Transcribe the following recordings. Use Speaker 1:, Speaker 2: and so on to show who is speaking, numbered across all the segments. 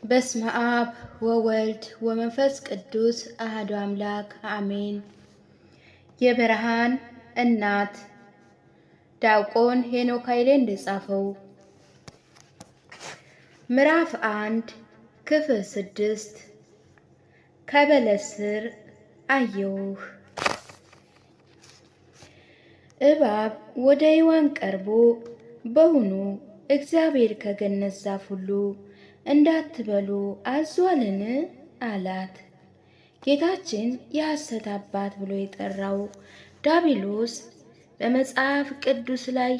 Speaker 1: በስመ አብ ወወልድ ወመንፈስ ቅዱስ አሐዱ አምላክ አሜን። የብርሃን እናት ዲያቆን ሄኖክ ኃይሌ እንደጻፈው ምዕራፍ 1 ክፍል 6 ከበለስ ስር አየሁህ። እባብ ወደ ሔዋን ቀርቦ በውኑ እግዚአብሔር ከገነት ዛፍ ሁሉ እንዳትበሉ አዟልን? አላት። ጌታችን የሐሰት አባት ብሎ የጠራው ዲያብሎስ በመጽሐፍ ቅዱስ ላይ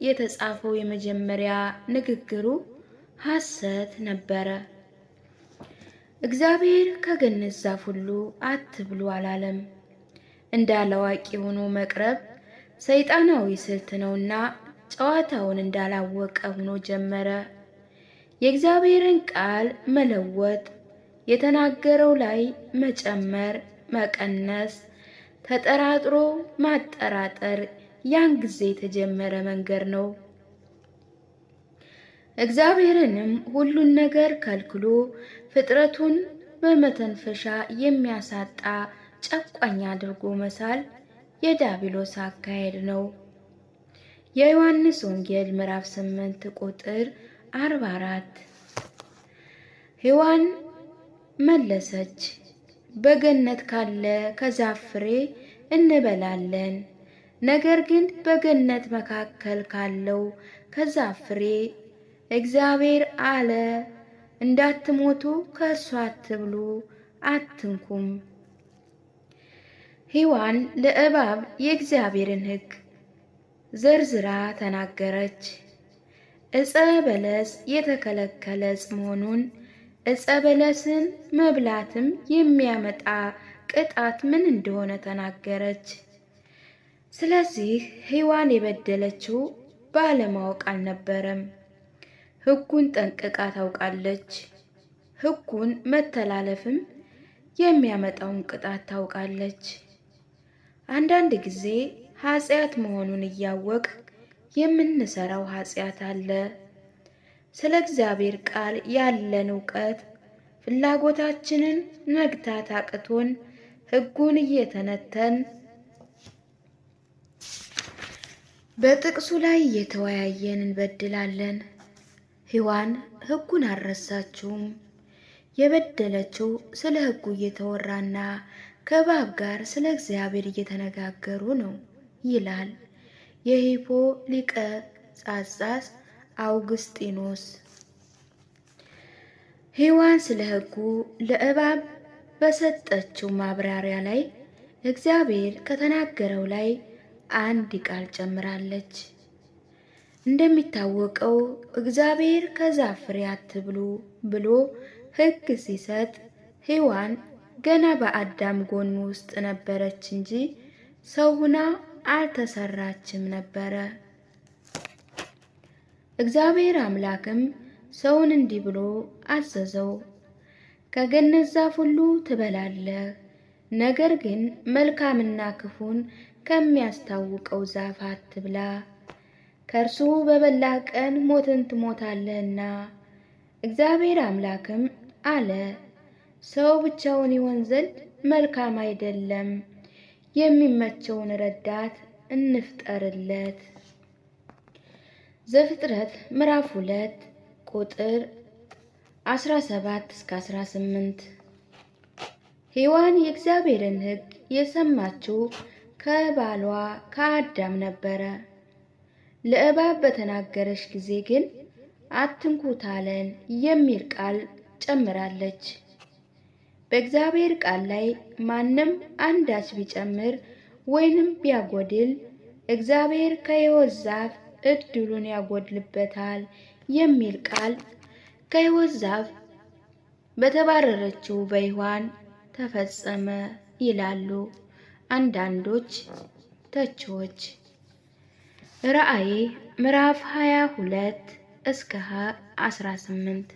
Speaker 1: የተጻፈው የመጀመሪያ ንግግሩ ሐሰት ነበረ። እግዚአብሔር ከገነት ዛፍ ሁሉ አትብሉ አላለም። እንዳላዋቂ ሆኖ መቅረብ ሰይጣናዊ ስልት ነውና ጨዋታውን እንዳላወቀ ሆኖ ጀመረ። የእግዚአብሔርን ቃል መለወጥ፣ የተናገረው ላይ መጨመር፣ መቀነስ፣ ተጠራጥሮ ማጠራጠር ያን ጊዜ የተጀመረ መንገድ ነው። እግዚአብሔርንም ሁሉን ነገር ከልክሎ ፍጥረቱን በመተንፈሻ የሚያሳጣ ጨቋኝ አድርጎ መሳል የዲያብሎስ አካሄድ ነው። የዮሐንስ ወንጌል ምዕራፍ 8 ቁጥር 44። ሔዋን መለሰች፣ በገነት ካለ ከዛፍ ፍሬ እንበላለን። ነገር ግን በገነት መካከል ካለው ከዛፍ ፍሬ እግዚአብሔር አለ፣ እንዳትሞቱ ከእርሱ አትብሉ፣ አትንኩም። ሔዋን ለእባብ የእግዚአብሔርን ሕግ ዘርዝራ ተናገረች። ዕፀ በለስ የተከለከለ ዕፅ መሆኑን፣ ዕፀ በለስን መብላትም የሚያመጣ ቅጣት ምን እንደሆነ ተናገረች። ስለዚህ ሔዋን የበደለችው ባለማወቅ አልነበረም፣ ሕጉን ጠንቅቃ ታውቃለች። ሕጉን መተላለፍም የሚያመጣውን ቅጣት ታውቃለች። አንዳንድ ጊዜ ኃጢአት መሆኑን እያወቅ የምንሰራው ኃጢአት አለ። ስለ እግዚአብሔር ቃል ያለን ዕውቀት ፍላጎታችንን መግታት አቅቶን ሕጉን እየተነተን በጥቅሱ ላይ እየተወያየን እንበድላለን። ሔዋን ሕጉን አልረሳችውም። የበደለችው ስለ ሕጉ እየተወራና ከእባብ ጋር ስለ እግዚአብሔር እየተነጋገሩ ነው ይላል የሂፖ ሊቀ ጳጳስ አውግስጢኖስ። ሔዋን ስለ ሕጉ ለእባብ በሰጠችው ማብራሪያ ላይ እግዚአብሔር ከተናገረው ላይ አንድ ቃል ጨምራለች። እንደሚታወቀው እግዚአብሔር ከዛፍ ፍሬ አትብሉ ብሎ ሕግ ሲሰጥ ሔዋን ገና በአዳም ጎን ውስጥ ነበረች እንጂ ሰው ሆና አልተሰራችም ነበረ። እግዚአብሔር አምላክም ሰውን እንዲህ ብሎ አዘዘው፣ ከገነት ዛፍ ሁሉ ትበላለህ፣ ነገር ግን መልካምና ክፉን ከሚያስታውቀው ዛፍ አትብላ፣ ከእርሱ በበላህ ቀን ሞትን ትሞታለህና። እግዚአብሔር አምላክም አለ፣ ሰው ብቻውን ይሆን ዘንድ መልካም አይደለም፣ የሚመቸውን ረዳት እንፍጠርለት። ዘፍጥረት ምዕራፍ 2 ቁጥር 17 እስከ 18። ሔዋን የእግዚአብሔርን ሕግ የሰማችው ከባሏ ከአዳም ነበረ። ለእባብ በተናገረች ጊዜ ግን አትንኩት አለን የሚል ቃል ጨምራለች። በእግዚአብሔር ቃል ላይ ማንም አንዳች ቢጨምር ወይንም ቢያጎድል እግዚአብሔር ከሕይወት ዛፍ ዕድሉን ያጎድልበታል የሚል ቃል ከሕይወት ዛፍ በተባረረችው በሔዋን ተፈጸመ ይላሉ አንዳንዶች ተቺዎች። ራእይ ምዕራፍ 22 እስከ 18።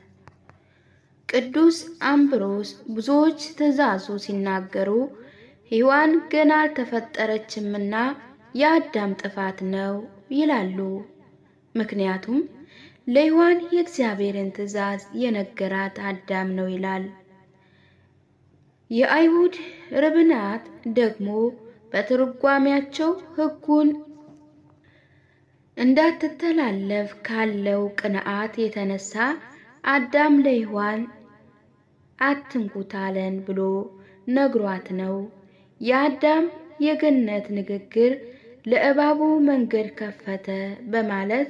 Speaker 1: ቅዱስ አምብሮስ ብዙዎች ትእዛዙ ሲናገሩ ሔዋን ገና አልተፈጠረችምና የአዳም ጥፋት ነው ይላሉ። ምክንያቱም ለሔዋን የእግዚአብሔርን ትእዛዝ የነገራት አዳም ነው ይላል። የአይሁድ ረብናት ደግሞ በትርጓሜያቸው ሕጉን እንዳትተላለፍ ካለው ቅንዓት የተነሳ አዳም ለሔዋን አትንኩት አለን ብሎ ነግሯት ነው። የአዳም የገነት ንግግር ለእባቡ መንገድ ከፈተ በማለት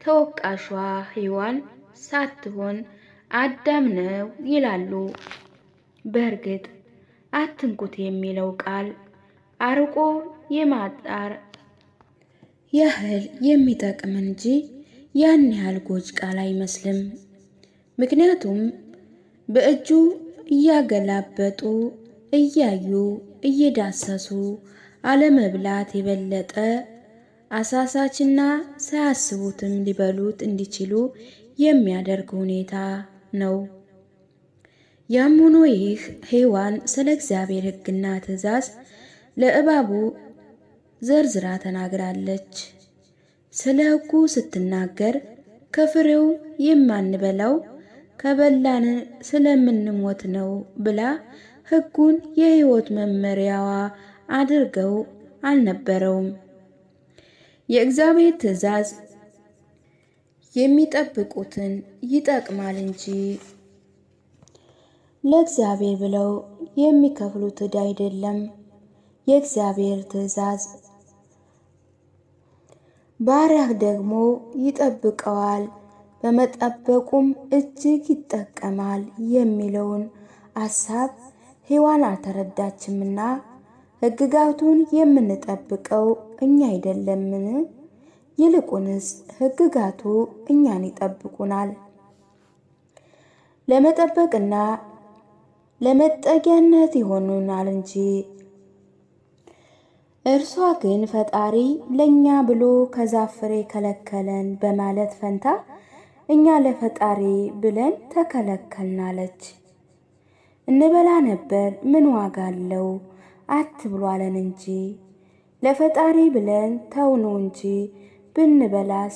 Speaker 1: ተወቃሿ ሔዋን ሳትሆን አዳም ነው ይላሉ። በእርግጥ አትንኩት የሚለው ቃል አርቆ የማጣር ያህል የሚጠቅም እንጂ ያን ያህል ጎጅ ቃል አይመስልም። ምክንያቱም በእጁ እያገላበጡ እያዩ እየዳሰሱ አለመብላት የበለጠ አሳሳችና ሳያስቡትም ሊበሉት እንዲችሉ የሚያደርግ ሁኔታ ነው። ያም ሆኖ ይህ ሔዋን ስለ እግዚአብሔር ሕግና ትእዛዝ ለእባቡ ዘርዝራ ተናግራለች። ስለ ሕጉ ስትናገር ከፍሬው የማንበላው ከበላን ስለምንሞት ነው ብላ ሕጉን የሕይወት መመሪያዋ አድርገው አልነበረውም። የእግዚአብሔር ትእዛዝ የሚጠብቁትን ይጠቅማል እንጂ ለእግዚአብሔር ብለው የሚከፍሉት ዕዳ አይደለም። የእግዚአብሔር ትእዛዝ ባሪያህ ደግሞ ይጠብቀዋል፣ በመጠበቁም እጅግ ይጠቀማል የሚለውን ሐሳብ ሔዋን አልተረዳችምና ሕግጋቱን የምንጠብቀው እኛ አይደለምን? ይልቁንስ ሕግጋቱ እኛን ይጠብቁናል፣ ለመጠበቅና ለመጠጊያነት ይሆኑናል እንጂ። እርሷ ግን ፈጣሪ ለኛ ብሎ ከዛፍ ፍሬ ከለከለን በማለት ፈንታ እኛ ለፈጣሪ ብለን ተከለከልናለች። እንበላ ነበር፣ ምን ዋጋ አለው አትብሉ አለን እንጂ። ለፈጣሪ ብለን ተውኑ እንጂ ብንበላስ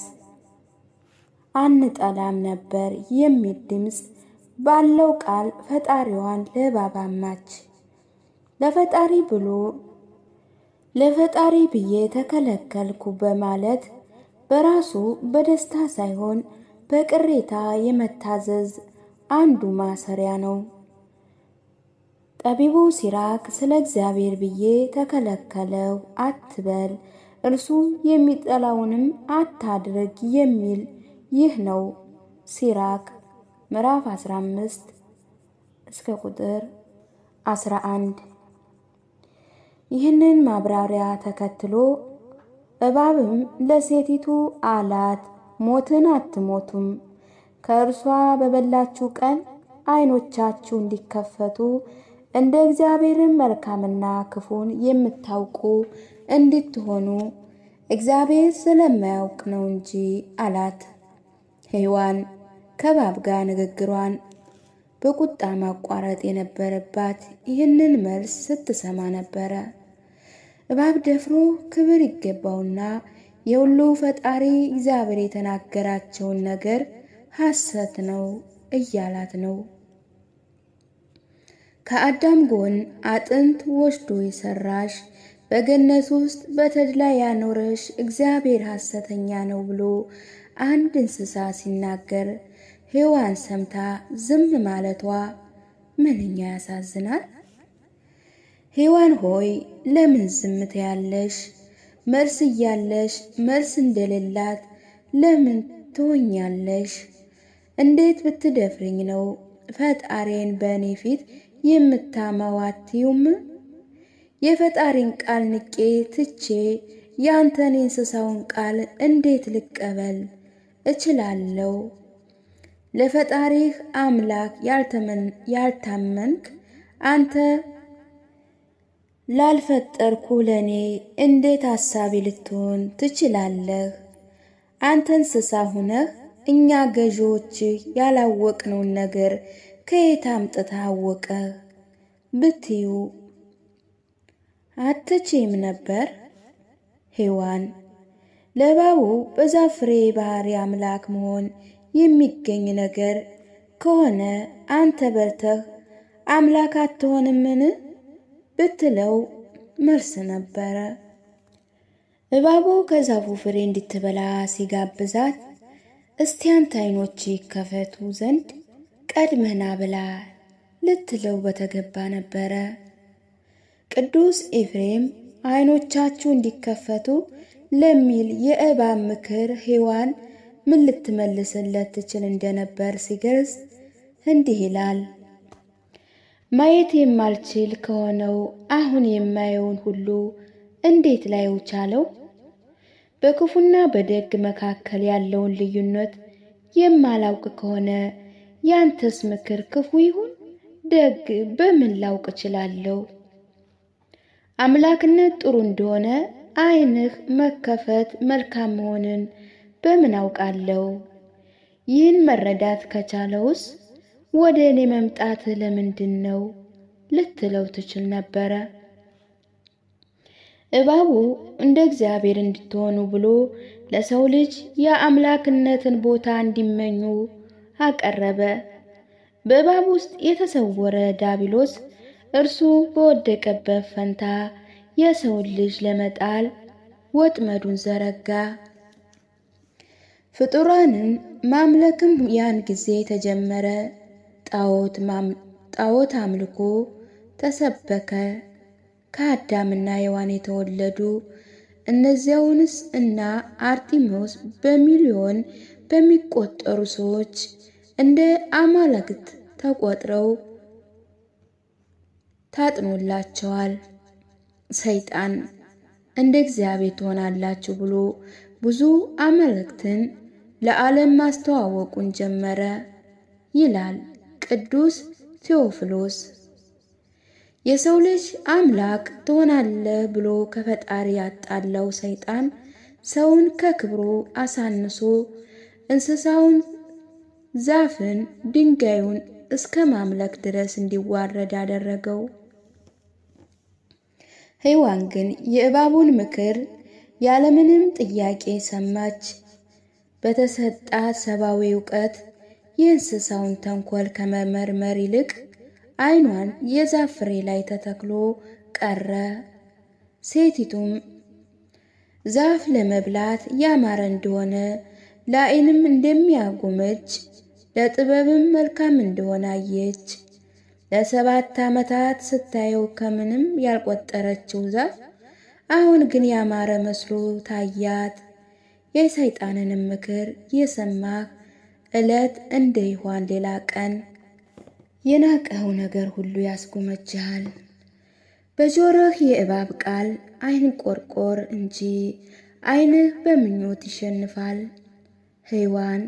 Speaker 1: አንጠላም ነበር የሚል ድምፅ ባለው ቃል ፈጣሪዋን ለእባብ አማች። ለፈጣሪ ብዬ ተከለከልኩ በማለት በራሱ በደስታ ሳይሆን በቅሬታ የመታዘዝ አንዱ ማሰሪያ ነው። ጠቢቡ ሲራክ ስለ እግዚአብሔር ብዬ ተከለከለው አትበል፣ እርሱ የሚጠላውንም አታድርግ የሚል ይህ ነው። ሲራክ ምዕራፍ 15 እስከ ቁጥር 11። ይህንን ማብራሪያ ተከትሎ እባብም ለሴቲቱ አላት፣ ሞትን አትሞቱም፣ ከእርሷ በበላችሁ ቀን ዓይኖቻችሁ እንዲከፈቱ እንደ እግዚአብሔርን መልካምና ክፉን የምታውቁ እንድትሆኑ እግዚአብሔር ስለማያውቅ ነው እንጂ አላት። ሔዋን ከእባብ ጋር ንግግሯን በቁጣ ማቋረጥ የነበረባት ይህንን መልስ ስትሰማ ነበረ። እባብ ደፍሮ ክብር ይገባውና የሁሉ ፈጣሪ እግዚአብሔር የተናገራቸውን ነገር ሐሰት ነው እያላት ነው። ከአዳም ጎን አጥንት ወስዶ የሰራሽ በገነት ውስጥ በተድላ ያኖረሽ እግዚአብሔር ሐሰተኛ ነው ብሎ አንድ እንስሳ ሲናገር ሔዋን ሰምታ ዝም ማለቷ ምንኛ ያሳዝናል። ሔዋን ሆይ ለምን ዝም ትያለሽ? መልስ እያለሽ መልስ እንደሌላት ለምን ትሆኛለሽ? እንዴት ብትደፍርኝ ነው ፈጣሪን በእኔ ፊት የምታመዋትዩም? የፈጣሪን ቃል ንቄ ትቼ ያንተን የእንስሳውን ቃል እንዴት ልቀበል እችላለሁ? ለፈጣሪህ አምላክ ያልታመንክ አንተ ላልፈጠርኩ ለኔ እንዴት አሳቢ ልትሆን ትችላለህ? አንተ እንስሳ ሁነህ እኛ ገዢዎችህ ያላወቅነውን ነገር ከየት አምጥተህ አወቀህ ብትዩ አትችይም ነበር። ሔዋን ለእባቡ በዛፍ ፍሬ ባህሪ አምላክ መሆን የሚገኝ ነገር ከሆነ አንተ በልተህ አምላክ አትሆንምን ብትለው መልስ ነበረ። እባቡ ከዛፉ ፍሬ እንድትበላ ሲጋብዛት እስቲ አንተ ዓይኖች ይከፈቱ ዘንድ ቀድመና ብላ ልትለው በተገባ ነበረ። ቅዱስ ኤፍሬም ዓይኖቻችሁ እንዲከፈቱ ለሚል የእባብ ምክር ሔዋን ምን ልትመልስለት ትችል እንደነበር ሲገልጽ እንዲህ ይላል። ማየት የማልችል ከሆነው አሁን የማየውን ሁሉ እንዴት ላየው ቻለው? በክፉና በደግ መካከል ያለውን ልዩነት የማላውቅ ከሆነ ያንተስ ምክር ክፉ ይሁን ደግ በምን ላውቅ እችላለሁ? አምላክነት ጥሩ እንደሆነ ዓይንህ መከፈት መልካም መሆንን በምን አውቃለሁ? ይህን መረዳት ከቻለውስ ወደ እኔ መምጣትህ ለምንድን ነው ልትለው ትችል ነበረ። እባቡ እንደ እግዚአብሔር እንድትሆኑ ብሎ ለሰው ልጅ የአምላክነትን ቦታ እንዲመኙ አቀረበ። በእባብ ውስጥ የተሰወረ ዲያብሎስ እርሱ በወደቀበት ፈንታ የሰውን ልጅ ለመጣል ወጥመዱን ዘረጋ። ፍጡራንን ማምለክም ያን ጊዜ ተጀመረ። ጣዖት አምልኮ ተሰበከ። ከአዳምና ሔዋን የተወለዱ እነዚያውንስ እና አርጢሞስ በሚሊዮን በሚቆጠሩ ሰዎች እንደ አማልክት ተቆጥረው ታጥኖላቸዋል። ሰይጣን እንደ እግዚአብሔር ትሆናላችሁ ብሎ ብዙ አማልክትን ለዓለም ማስተዋወቁን ጀመረ ይላል ቅዱስ ቴዎፍሎስ። የሰው ልጅ አምላክ ትሆናለህ ብሎ ከፈጣሪ ያጣላው ሰይጣን ሰውን ከክብሩ አሳንሶ እንስሳውን፣ ዛፍን፣ ድንጋዩን እስከ ማምለክ ድረስ እንዲዋረድ አደረገው። ሔዋን ግን የእባቡን ምክር ያለምንም ጥያቄ ሰማች። በተሰጣት ሰብአዊ ዕውቀት የእንስሳውን ተንኮል ከመመርመር ይልቅ ዓይኗን የዛፍ ፍሬ ላይ ተተክሎ ቀረ። ሴቲቱም ዛፍ ለመብላት ያማረ እንደሆነ ለዓይንም እንደሚያጎመጅ ለጥበብም መልካም እንደሆነ አየች። ለ7 ዓመታት ስታየው ከምንም ያልቆጠረችው ዛፍ አሁን ግን ያማረ መስሎ ታያት። የሰይጣንንም ምክር የሰማህ ዕለት እንደ ይሆን ሌላ ቀን የናቀው ነገር ሁሉ ያስጎመጅሃል። በጆሮህ የእባብ ቃል ዓይን ቆርቆር እንጂ ዓይንህ በምኞት ይሸንፋል። ሔዋን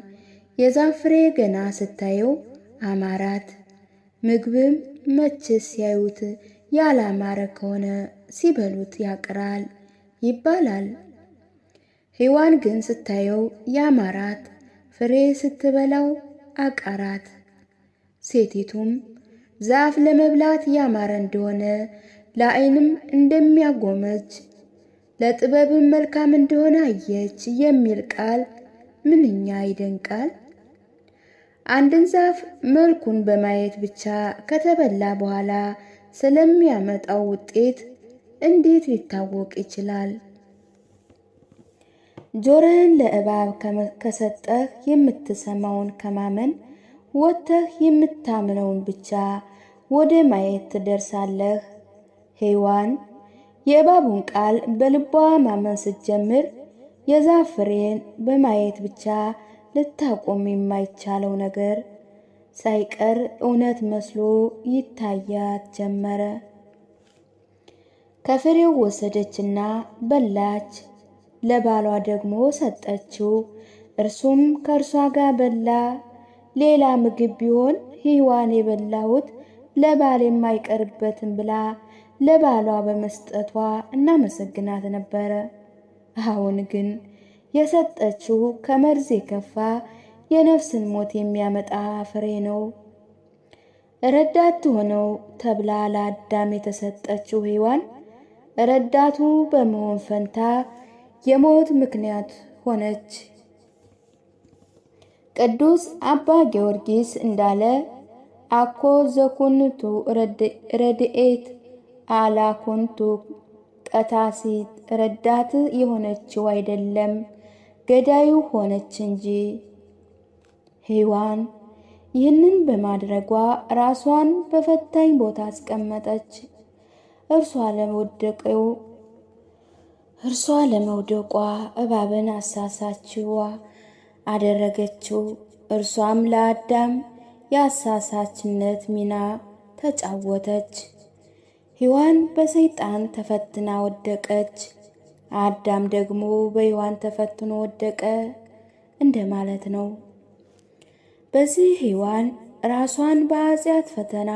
Speaker 1: የዛፍ ፍሬ ገና ስታየው አማራት። ምግብም መቼስ ሲያዩት ያላማረ ከሆነ ሲበሉት ያቅራል ይባላል። ሔዋን ግን ስታየው ያማራት፣ ፍሬ ስትበላው አቃራት። ሴቲቱም ዛፍ ለመብላት ያማረ እንደሆነ ለዓይንም እንደሚያጎመጅ ለጥበብም መልካም እንደሆነ አየች የሚል ቃል ምንኛ ይደንቃል! አንድን ዛፍ መልኩን በማየት ብቻ ከተበላ በኋላ ስለሚያመጣው ውጤት እንዴት ሊታወቅ ይችላል? ጆሮህን ለእባብ ከሰጠህ የምትሰማውን ከማመን ወጥተህ የምታምነውን ብቻ ወደ ማየት ትደርሳለህ። ሔዋን የእባቡን ቃል በልቧ ማመን ስትጀምር የዛፍ ፍሬን በማየት ብቻ ልታቆም የማይቻለው ነገር ሳይቀር እውነት መስሎ ይታያት ጀመረ። ከፍሬው ወሰደችና በላች፣ ለባሏ ደግሞ ሰጠችው፣ እርሱም ከእርሷ ጋር በላ። ሌላ ምግብ ቢሆን ሔዋን የበላሁት ለባል የማይቀርበትን ብላ ለባሏ በመስጠቷ እናመሰግናት ነበረ። አሁን ግን የሰጠችው ከመርዝ የከፋ የነፍስን ሞት የሚያመጣ ፍሬ ነው። ረዳት ሆነው ተብላ ለአዳም የተሰጠችው ሔዋን ረዳቱ በመሆን ፈንታ የሞት ምክንያት ሆነች። ቅዱስ አባ ጊዮርጊስ እንዳለ አኮ ዘኩንቱ ረድኤት አላኩንቱ ቀታሲት፣ ረዳት የሆነችው አይደለም ገዳዩ ሆነች እንጂ። ሔዋን ይህንን በማድረጓ ራሷን በፈታኝ ቦታ አስቀመጠች። እርሷ ለመውደቋ እባብን አሳሳችዋ አደረገችው። እርሷም ለአዳም የአሳሳችነት ሚና ተጫወተች። ሔዋን በሰይጣን ተፈትና ወደቀች፣ አዳም ደግሞ በሔዋን ተፈትኖ ወደቀ እንደማለት ነው። በዚህ ሔዋን ራሷን በኃጢአት ፈተና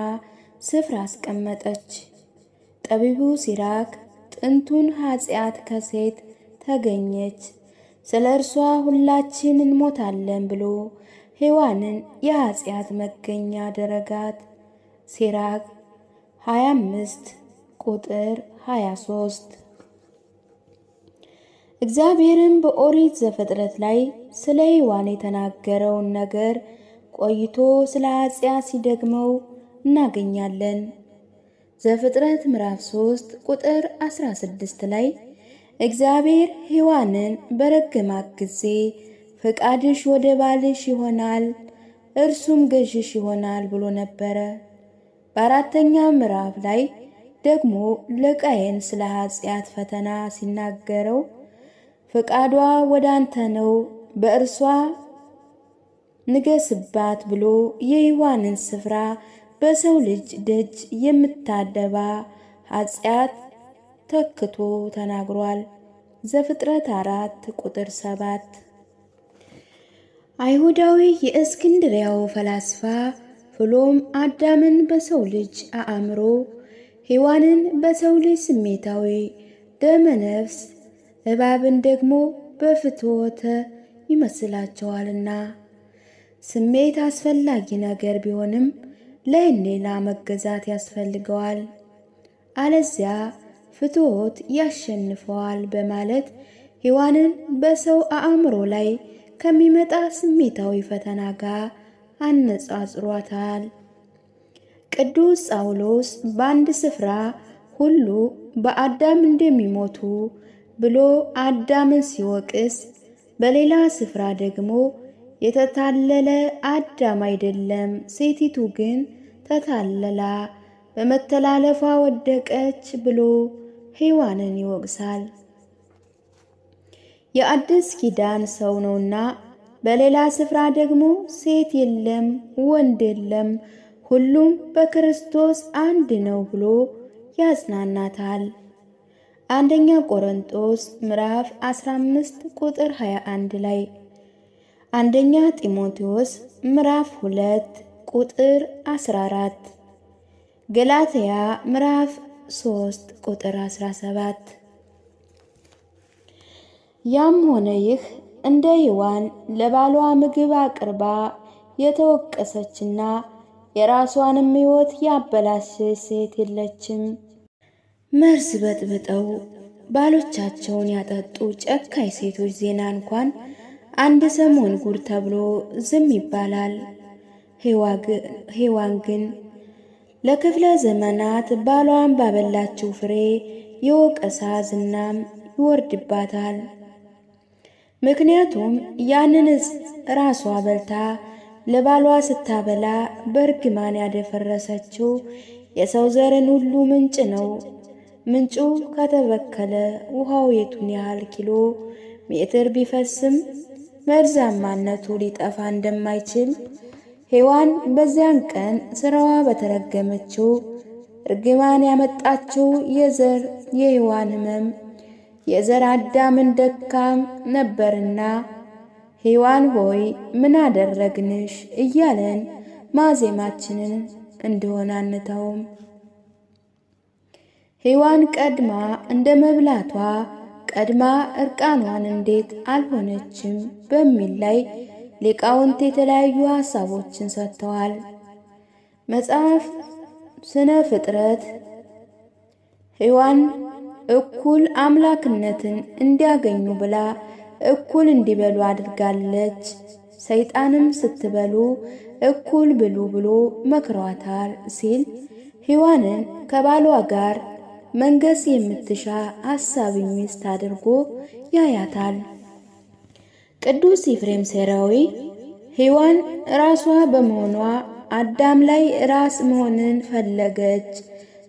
Speaker 1: ስፍራ አስቀመጠች። ጠቢቡ ሲራክ ጥንቱን ኃጢአት ከሴት ተገኘች፣ ስለ እርሷ ሁላችን እንሞታለን ብሎ ሔዋንን የኃጢአት መገኛ አደረጋት። ሲራክ 25 ቁጥር 23። እግዚአብሔርም በኦሪት ዘፍጥረት ላይ ስለ ሔዋን የተናገረውን ነገር ቆይቶ ስለ ኃጢአት ሲደግመው እናገኛለን። ዘፍጥረት ምዕራፍ 3 ቁጥር 16 ላይ እግዚአብሔር ሔዋንን በረገማት ጊዜ ፈቃድሽ ወደ ባልሽ ይሆናል፣ እርሱም ገዥሽ ይሆናል ብሎ ነበረ። በአራተኛ ምዕራፍ ላይ ደግሞ ለቃየን ስለ ኃጢአት ፈተና ሲናገረው ፈቃዷ ወደ አንተ ነው፣ በእርሷ ንገስባት ብሎ የሔዋንን ስፍራ በሰው ልጅ ደጅ የምታደባ ኃጢአት ተክቶ ተናግሯል። ዘፍጥረት 4 ቁጥር 7። አይሁዳዊ የእስክንድርያው ፈላስፋ ፍሎም አዳምን በሰው ልጅ አእምሮ፣ ሔዋንን በሰው ልጅ ስሜታዊ ደመነፍስ፣ እባብን ደግሞ በፍትወተ ይመስላቸዋልና። ስሜት አስፈላጊ ነገር ቢሆንም ለሕሊና መገዛት ያስፈልገዋል፣ አለዚያ ፍትወት ያሸንፈዋል በማለት ሔዋንን በሰው አእምሮ ላይ ከሚመጣ ስሜታዊ ፈተና ጋር አነጻጽሯታል። ቅዱስ ጳውሎስ በአንድ ስፍራ ሁሉ በአዳም እንደሚሞቱ ብሎ አዳምን ሲወቅስ፣ በሌላ ስፍራ ደግሞ የተታለለ አዳም አይደለም ሴቲቱ ግን ተታለላ በመተላለፏ ወደቀች ብሎ ሔዋንን ይወቅሳል። የአዲስ ኪዳን ሰው ነውና፣ በሌላ ስፍራ ደግሞ ሴት የለም ወንድ የለም ሁሉም በክርስቶስ አንድ ነው ብሎ ያጽናናታል። አንደኛ ቆሮንቶስ ምዕራፍ 15 ቁጥር 21 ላይ፣ አንደኛ ጢሞቴዎስ ምዕራፍ 2 ቁጥር 14፣ ገላትያ ምዕራፍ 3 ቁጥር 17። ያም ሆነ ይህ እንደ ሔዋን ለባሏ ምግብ አቅርባ የተወቀሰችና የራሷንም ሕይወት ያበላሸች ሴት የለችም። መርዝ በጥብጠው ባሎቻቸውን ያጠጡ ጨካኝ ሴቶች ዜና እንኳን አንድ ሰሞን ጉድ ተብሎ ዝም ይባላል። ሔዋን ግን ለክፍለ ዘመናት ባሏን ባበላችው ፍሬ የወቀሳ ዝናም ይወርድባታል። ምክንያቱም ያንን ራሷ በልታ ለባሏ ስታበላ በእርግማን ያደፈረሰችው የሰው ዘርን ሁሉ ምንጭ ነው። ምንጩ ከተበከለ ውሃው የቱን ያህል ኪሎ ሜትር ቢፈስም መርዛማነቱ ሊጠፋ እንደማይችል ሔዋን በዚያን ቀን ስራዋ በተረገመችው እርግማን ያመጣችው የዘር የሔዋን ሕመም የዘር አዳምን ደካም ነበርና ሔዋን ሆይ ምን አደረግንሽ እያለን ማዜማችንን እንደሆነ አንተውም። ሔዋን ቀድማ እንደ መብላቷ ቀድማ እርቃኗን እንዴት አልሆነችም በሚል ላይ ሊቃውንት የተለያዩ ሐሳቦችን ሰጥተዋል። መጽሐፍ ስነ ፍጥረት ሔዋን እኩል አምላክነትን እንዲያገኙ ብላ እኩል እንዲበሉ አድርጋለች ሰይጣንም ስትበሉ እኩል ብሉ ብሎ መክሯታል ሲል ሔዋንን ከባሏ ጋር መንገስ የምትሻ ሐሳቢ ሚስት አድርጎ ያያታል። ቅዱስ ኤፍሬም ሴራዊ ሔዋን ራሷ በመሆኗ አዳም ላይ ራስ መሆንን ፈለገች።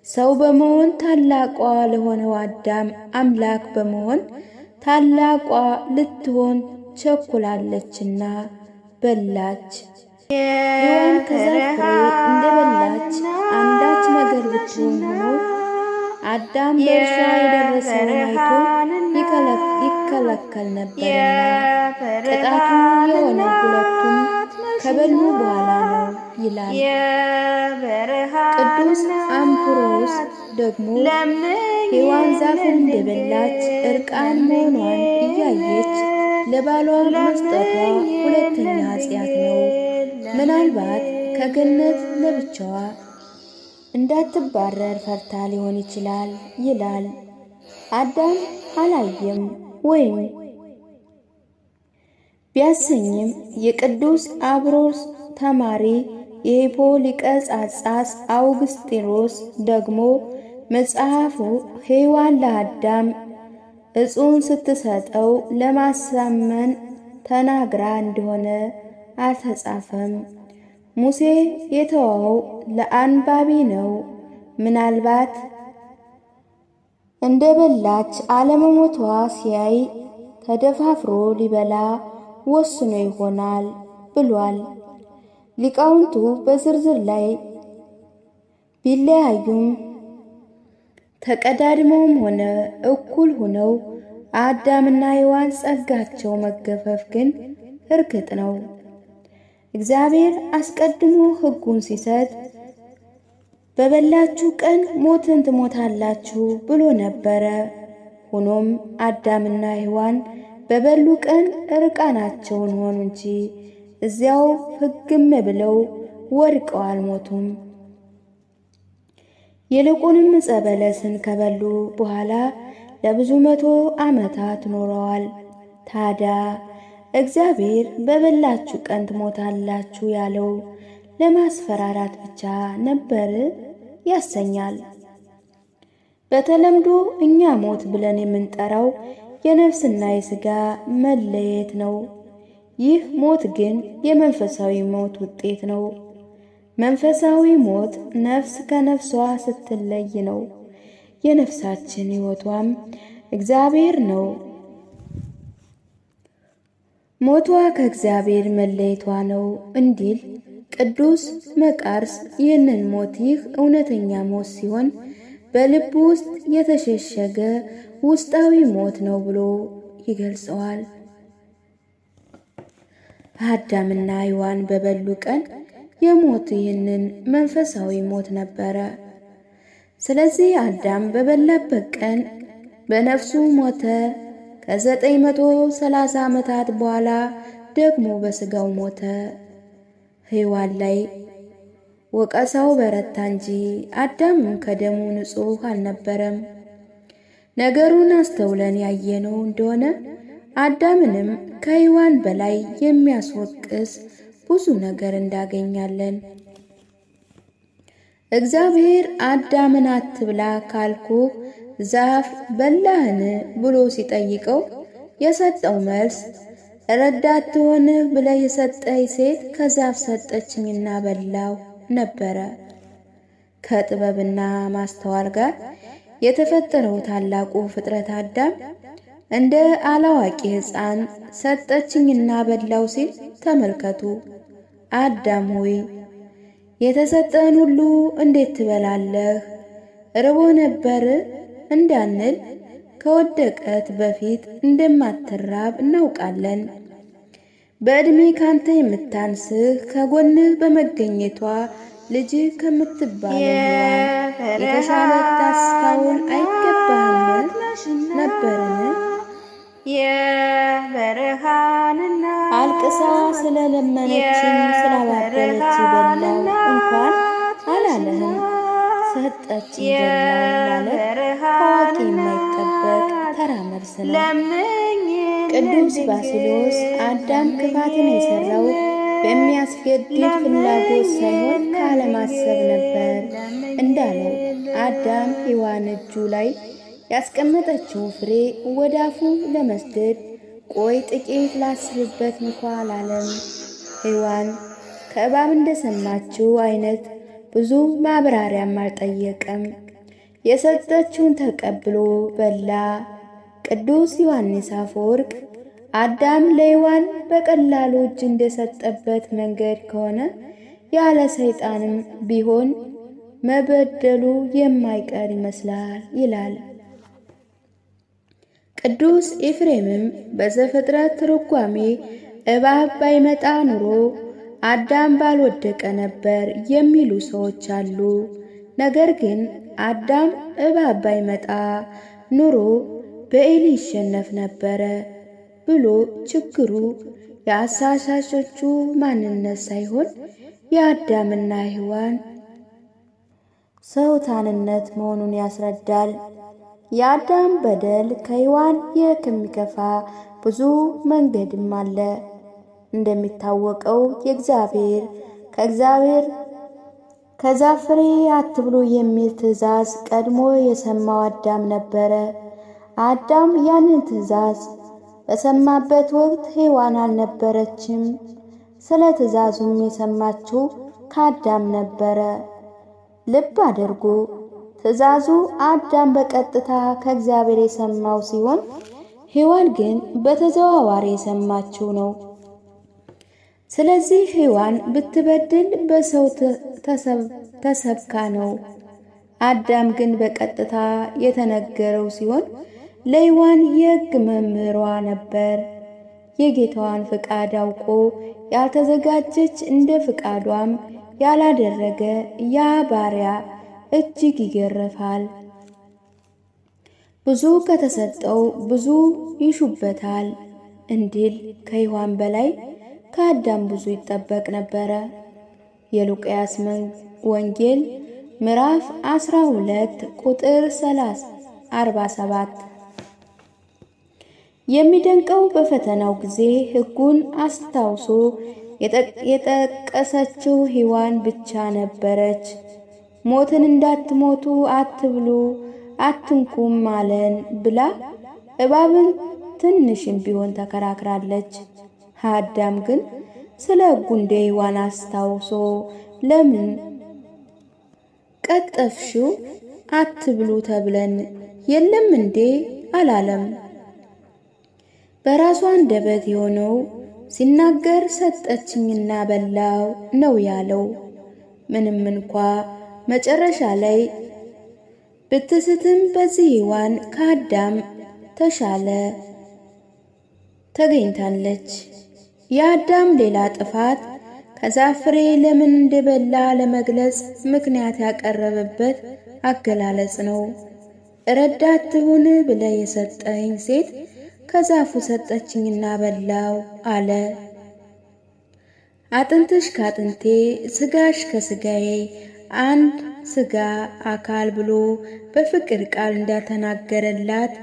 Speaker 1: ሰው በመሆን ታላቋ ለሆነው አዳም አምላክ በመሆን ታላቋ ልትሆን ቸኩላለችና በላች። ሔዋን ከዛፍ ፍሬ እንደበላች አንዳች ነገር ብትሆን ሆኖ አዳም በእርሷ የደረሰውን አይቶ ይከለከል ነበርና ቅጣቱ የሆነ ሁለቱም ከበሉ በኋላ ነው ይላል። ቅዱስ አምፕሮስ ደግሞ ሔዋን ዛፍን እንደበላች እርቃን መሆኗን እያየች ለባሏ መስጠቷ ሁለተኛ ኃጢአት ነው፣ ምናልባት ከገነት ለብቻዋ እንዳትባረር ፈርታ ሊሆን ይችላል ይላል። አዳም አላየም ወይም ቢያሰኝም የቅዱስ አብሮስ ተማሪ የሂፖ ሊቀ ጳጳስ አውግስጢኖስ ደግሞ መጽሐፉ ሔዋን ለአዳም ዕፁን ስትሰጠው ለማሳመን ተናግራ እንደሆነ አልተጻፈም። ሙሴ የተወው ለአንባቢ ነው። ምናልባት እንደበላች አለመሞቷ ሲያይ ተደፋፍሮ ሊበላ ወስኖ ይሆናል ብሏል። ሊቃውንቱ በዝርዝር ላይ ቢለያዩም ተቀዳድመውም ሆነ እኩል ሆነው አዳምና ሔዋን ጸጋቸው መገፈፍ ግን እርግጥ ነው። እግዚአብሔር አስቀድሞ ሕጉን ሲሰጥ በበላችሁ ቀን ሞትን ትሞታላችሁ ብሎ ነበረ። ሆኖም አዳምና ሔዋን በበሉ ቀን እርቃናቸውን ሆኑ እንጂ እዚያው ፍግም ብለው ወድቀው አልሞቱም። ይልቁንም ዕፀ በለስን ከበሉ በኋላ ለብዙ መቶ ዓመታት ኖረዋል። ታዲያ እግዚአብሔር በበላችሁ ቀን ትሞታላችሁ ያለው ለማስፈራራት ብቻ ነበር ያሰኛል። በተለምዶ እኛ ሞት ብለን የምንጠራው የነፍስና የሥጋ መለየት ነው። ይህ ሞት ግን የመንፈሳዊ ሞት ውጤት ነው። መንፈሳዊ ሞት ነፍስ ከነፍሷ ስትለይ ነው። የነፍሳችን ሕይወቷም እግዚአብሔር ነው። ሞቷ ከእግዚአብሔር መለየቷ ነው እንዲል ቅዱስ መቃርስ ይህንን ሞት ይህ እውነተኛ ሞት ሲሆን በልብ ውስጥ የተሸሸገ ውስጣዊ ሞት ነው ብሎ ይገልጸዋል። አዳምና ሔዋን በበሉ ቀን የሞት ይህንን መንፈሳዊ ሞት ነበረ። ስለዚህ አዳም በበላበት ቀን በነፍሱ ሞተ። ከ930 ዓመታት በኋላ ደግሞ በሥጋው ሞተ። ሔዋን ላይ ወቀሳው በረታ እንጂ አዳም ከደሙ ንጹሕ አልነበረም። ነገሩን አስተውለን ያየነው እንደሆነ አዳምንም ከሔዋን በላይ የሚያስወቅስ ብዙ ነገር እንዳገኛለን። እግዚአብሔር አዳምን አትብላ ካልኩህ ዛፍ በላህን ብሎ ሲጠይቀው የሰጠው መልስ ረዳት ትሆንህ ብለህ የሰጠኝ ሴት ከዛፍ ሰጠችኝና በላው ነበረ። ከጥበብና ማስተዋል ጋር የተፈጠረው ታላቁ ፍጥረት አዳም እንደ አላዋቂ ሕፃን ሰጠችኝና በላው ሲል ተመልከቱ። አዳም ሆይ የተሰጠን ሁሉ እንዴት ትበላለህ? ርቦ ነበር እንዳንል ከወደቀት በፊት እንደማትራብ እናውቃለን። በዕድሜ ካንተ የምታንስህ ከጎንህ በመገኘቷ ልጅ ከምትባለው ሔዋን የተሻለ ታስታውል አይገባህም ነበርን? አልቅሳ ስለለመነችን ስላባበለች በላው እንኳን አላለህም። ሰጠች በላው ማለት ታዋቂ የማይጠበቅ ተራ መልስ ነው። ቅዱስ ባስልዮስ አዳም ክፋትን የሰራው በሚያስገድድ ፍላጎት ሳይሆን ካለማሰብ ነበር እንዳለው አዳም ሔዋን እጁ ላይ ያስቀመጠችው ፍሬ ወደ አፉ ለመስደድ ቆይ ጥቂት ላስብበት እንኳ አላለም። ሔዋን ከእባብ እንደሰማችው አይነት ብዙ ማብራሪያም አልጠየቀም። የሰጠችውን ተቀብሎ በላ። ቅዱስ ዮሐንስ አፈወርቅ አዳም ለሔዋን በቀላሉ እጅ እንደሰጠበት መንገድ ከሆነ ያለ ሰይጣንም ቢሆን መበደሉ የማይቀር ይመስላል ይላል። ቅዱስ ኤፍሬምም በዘፍጥረት ትርጓሜ እባብ ባይመጣ ኑሮ አዳም ባልወደቀ ነበር የሚሉ ሰዎች አሉ። ነገር ግን አዳም እባብ ባይመጣ ኑሮ በኤሊ ይሸነፍ ነበረ ብሎ ችግሩ የአሳሳሾቹ ማንነት ሳይሆን የአዳምና ሔዋን ሰውታንነት መሆኑን ያስረዳል። የአዳም በደል ከሔዋን የሚከፋ ብዙ መንገድም አለ። እንደሚታወቀው ከእግዚአብሔር ከዛፍ ፍሬ አትብሉ የሚል ትእዛዝ ቀድሞ የሰማው አዳም ነበረ። አዳም ያንን ትእዛዝ በሰማበት ወቅት ሔዋን አልነበረችም። ስለ ትእዛዙም የሰማችው ከአዳም ነበረ። ልብ አድርጉ፣ ትእዛዙ አዳም በቀጥታ ከእግዚአብሔር የሰማው ሲሆን ሔዋን ግን በተዘዋዋሪ የሰማችው ነው። ስለዚህ ሔዋን ብትበድል በሰው ተሰብካ ነው። አዳም ግን በቀጥታ የተነገረው ሲሆን ለሔዋን የሕግ መምህሯ ነበር። የጌታዋን ፍቃድ አውቆ ያልተዘጋጀች እንደ ፍቃዷም ያላደረገ ያ ባሪያ እጅግ ይገረፋል። ብዙ ከተሰጠው ብዙ ይሹበታል እንዲል ከሔዋን በላይ ከአዳም ብዙ ይጠበቅ ነበረ። የሉቃስ ወንጌል ምዕራፍ 12 ቁጥር 47። የሚደንቀው በፈተናው ጊዜ ሕጉን አስታውሶ የጠቀሰችው ሔዋን ብቻ ነበረች። ሞትን እንዳትሞቱ አትብሉ አትንኩም አለን ብላ እባብን ትንሽም ቢሆን ተከራክራለች። አዳም ግን ስለ ሕጉ እንደ ሔዋን አስታውሶ ለምን ቀጠፍሽው አትብሉ ተብለን የለም እንዴ አላለም። በራሷ አንደበት የሆነው ሲናገር ሰጠችኝና በላው ነው ያለው። ምንም እንኳ መጨረሻ ላይ ብትስትም በዚህ ሔዋን ከአዳም ተሻለ ተገኝታለች። የአዳም ሌላ ጥፋት ከዛፍ ፍሬ ለምን እንደበላ ለመግለጽ ምክንያት ያቀረበበት አገላለጽ ነው። ረዳት ትሁን ብለ የሰጠኝ ሴት ከዛፉ ሰጠችኝና በላው አለ። አጥንትሽ ከአጥንቴ ስጋሽ ከስጋዬ አንድ ስጋ አካል ብሎ በፍቅር ቃል እንዳተናገረላት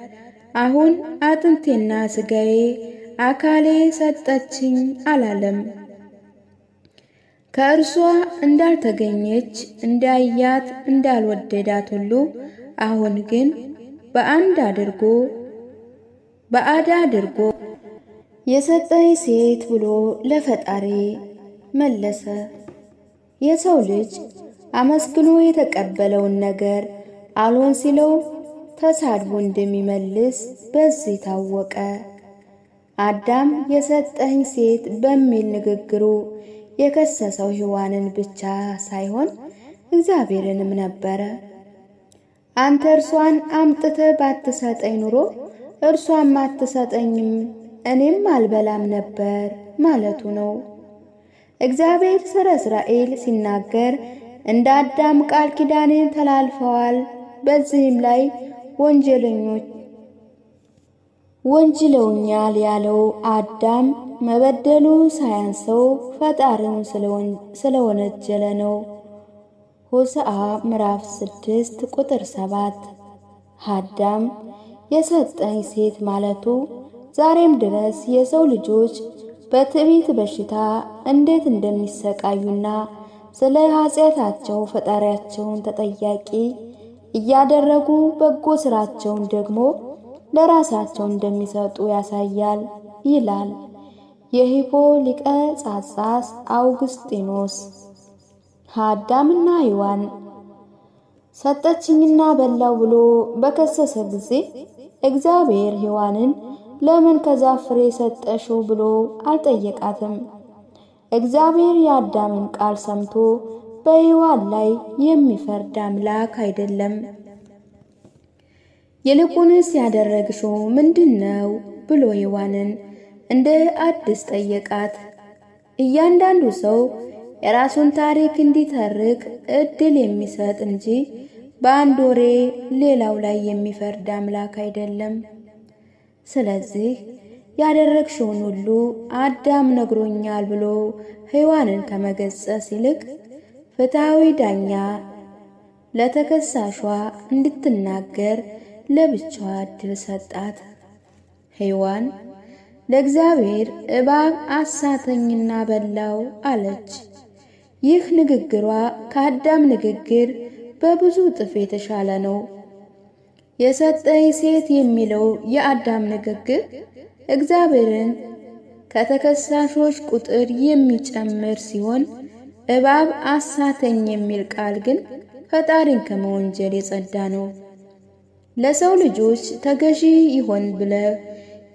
Speaker 1: አሁን አጥንቴና ስጋዬ አካሌ ሰጠችኝ አላለም። ከእርሷ እንዳልተገኘች እንዳያት እንዳልወደዳት ሁሉ አሁን ግን በአድ አድርጎ የሰጠኝ ሴት ብሎ ለፈጣሪ መለሰ። የሰው ልጅ አመስግኖ የተቀበለውን ነገር አልሆን ሲለው ተሳድቦ እንደሚመልስ በዚህ ታወቀ። አዳም የሰጠኝ ሴት በሚል ንግግሩ የከሰሰው ሔዋንን ብቻ ሳይሆን እግዚአብሔርንም ነበረ። አንተ እርሷን አምጥተ ባትሰጠኝ ኑሮ እርሷም አትሰጠኝም እኔም አልበላም ነበር ማለቱ ነው። እግዚአብሔር ስለ እስራኤል ሲናገር እንደ አዳም ቃል ኪዳንን ተላልፈዋል፣ በዚህም ላይ ወንጅለውኛል ያለው አዳም መበደሉ ሳያንሰው ፈጣሪውን ስለወነጀለ ነው። ሆሴዕ ምዕራፍ 6 ቁጥር 7። አዳም የሰጠኝ ሴት ማለቱ ዛሬም ድረስ የሰው ልጆች በትዕቢት በሽታ እንዴት እንደሚሰቃዩና ስለ ኃጢአታቸው ፈጣሪያቸውን ተጠያቂ እያደረጉ በጎ ሥራቸውን ደግሞ ለራሳቸው እንደሚሰጡ ያሳያል ይላል የሂፖ ሊቀ ጳጳስ አውግስጢኖስ። አዳምና ሔዋን ሰጠችኝና በላው ብሎ በከሰሰ ጊዜ እግዚአብሔር ሔዋንን ለምን ከዛፍ ፍሬ ሰጠሽው ብሎ አልጠየቃትም። እግዚአብሔር የአዳምን ቃል ሰምቶ በሔዋን ላይ የሚፈርድ አምላክ አይደለም። ይልቁንስ ያደረግሽው ምንድነው ብሎ ሔዋንን እንደ አዲስ ጠየቃት። እያንዳንዱ ሰው የራሱን ታሪክ እንዲተርክ እድል የሚሰጥ እንጂ በአንድ ወሬ ሌላው ላይ የሚፈርድ አምላክ አይደለም። ስለዚህ ያደረግሽውን ሁሉ አዳም ነግሮኛል ብሎ ሔዋንን ከመገሰጽ ይልቅ ፍትሐዊ ዳኛ ለተከሳሿ እንድትናገር ለብቻዋ እድል ሰጣት። ሔዋን ለእግዚአብሔር እባብ አሳተኝና በላው አለች። ይህ ንግግሯ ከአዳም ንግግር በብዙ እጥፍ የተሻለ ነው። የሰጠኝ ሴት የሚለው የአዳም ንግግር እግዚአብሔርን ከተከሳሾች ቁጥር የሚጨምር ሲሆን፣ እባብ አሳተኝ የሚል ቃል ግን ፈጣሪን ከመወንጀል የጸዳ ነው። ለሰው ልጆች ተገዢ ይሆን ብለህ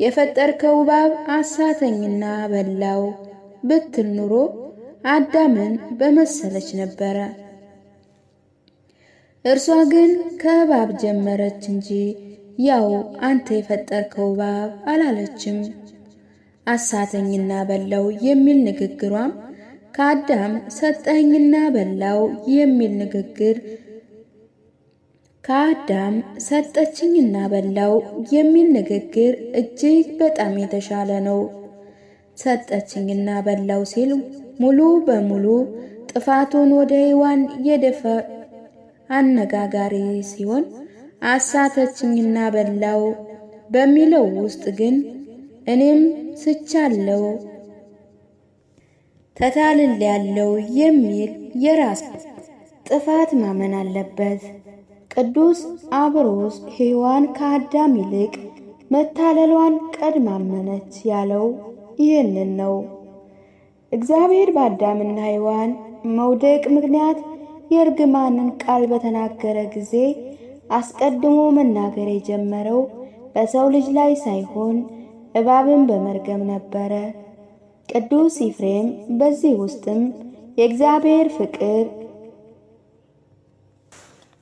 Speaker 1: የፈጠርከው እባብ አሳተኝና በላው ብትል ኑሮ አዳምን በመሰለች ነበረ። እርሷ ግን ከእባብ ጀመረች እንጂ ያው አንተ የፈጠርከው እባብ አላለችም። አሳተኝና በላው የሚል ንግግሯም ከአዳም ሰጠኝና በላው የሚል ንግግር ከአዳም ሰጠችኝና በላው የሚል ንግግር እጅግ በጣም የተሻለ ነው። ሰጠችኝና በላው ሲል ሙሉ በሙሉ ጥፋቱን ወደ ሔዋን የደፈ አነጋጋሪ ሲሆን፣ አሳተችኝና በላው በሚለው ውስጥ ግን እኔም ስቻለው ተታልያለው የሚል የራስ ጥፋት ማመን አለበት። ቅዱስ አብሮስ ሔዋን ከአዳም ይልቅ መታለሏን ቀድማ አመነች ያለው ይህንን ነው። እግዚአብሔር በአዳምና ሔዋን መውደቅ ምክንያት የእርግማንን ቃል በተናገረ ጊዜ አስቀድሞ መናገር የጀመረው በሰው ልጅ ላይ ሳይሆን እባብን በመርገም ነበረ። ቅዱስ ኤፍሬም በዚህ ውስጥም የእግዚአብሔር ፍቅር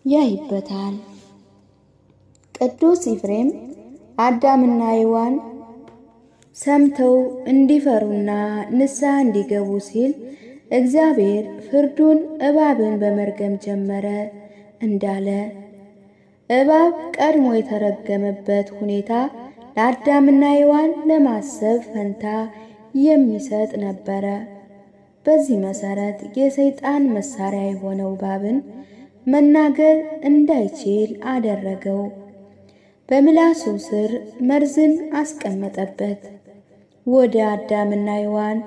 Speaker 1: ያይበታል። ቅዱስ ኤፍሬም አዳምና ሔዋን ሰምተው እንዲፈሩና ንስሐ እንዲገቡ ሲል እግዚአብሔር ፍርዱን እባብን በመርገም ጀመረ እንዳለ፣ እባብ ቀድሞ የተረገመበት ሁኔታ ለአዳምና ሔዋን ለማሰብ ፈንታ የሚሰጥ ነበረ። በዚህ መሰረት የሰይጣን መሳሪያ የሆነው እባብን መናገር እንዳይችል አደረገው። በምላሱ ስር መርዝን አስቀመጠበት። ወደ አዳምና ሔዋን